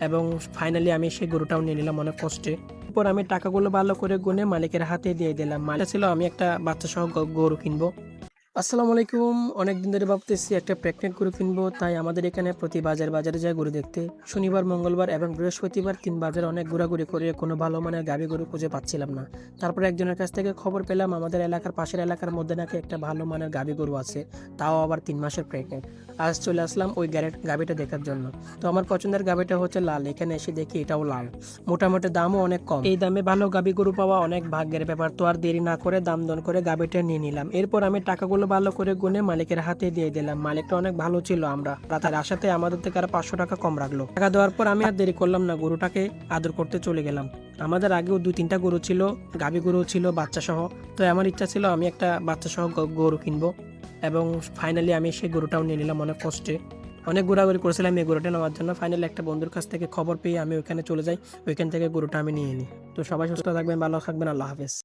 এবং ফাইনালি আমি সেই গরুটাও নিয়ে নিলাম অনেক কষ্টে। এরপর আমি টাকাগুলো ভালো করে গুনে মালিকের হাতে দিয়ে দিলাম। মালিক ছিল আমি একটা বাচ্চা সহ গরু কিনবো। আসসালামু আলাইকুম। অনেকদিন ধরে ভাবতেছি একটা প্রেগনেন্ট গরু কিনবো, তাই আমাদের এখানে প্রতি বাজারে যায় গরু দেখতে। শনিবার, মঙ্গলবার এবং বৃহস্পতিবার ৩ বাজারে অনেক ঘোরাঘুরি করে কোনো ভালো মানের গাভী গরু খুঁজে পাচ্ছিলাম না। তারপরে একজনের কাছ থেকে খবর পেলাম আমাদের এলাকার পাশের এলাকার মধ্যে নাকি একটা ভালো মানের গাভী গরু আছে, তাও আবার ৩ মাসের প্রেগনেন্ট। আজ চলে আসলাম ওই গাভীটা দেখার জন্য। তো আমার পছন্দের গাভীটা হচ্ছে লাল। এখানে এসে দেখি এটাও লাল। মোটামুটি দামও অনেক কম। এই দামে ভালো গাভী গরু পাওয়া অনেক ভাগ্যের ব্যাপার। তো আর দেরি না করে দাম দর করে গাভীটা নিয়ে নিলাম। এরপর আমি টাকাগুলো ভালো করে গুনে মালিকের হাতে দিয়ে দিলাম। মালিকটা অনেক ভালো ছিল, আমরা তার আশাতে আমাদের থেকে আর ৫০০ টাকা কম রাখলো। টাকা দেওয়ার পর আমি আর দেরি করলাম না, গরুটাকে আদর করতে চলে গেলাম। আমাদের আগেও ২-৩টা গরু ছিল, গাভী গরু ছিল বাচ্চা সহ। তো আমার ইচ্ছা ছিল আমি একটা বাচ্চা সহ গরু কিনবো এবং ফাইনালি আমি সেই গরুটাও নিয়ে নিলাম অনেক কষ্টে। অনেক ঘোরাঘুরি করেছিলাম এই গরুটা নেওয়ার জন্য। ফাইনালি একটা বন্ধুর কাছ থেকে খবর পেয়ে আমি ওইখানে চলে যাই, ওইখান থেকে গরুটা আমি নিয়ে নিই। তো সবাই সুস্থ থাকবেন, ভালো থাকবেন, আল্লাহ হাফেজ।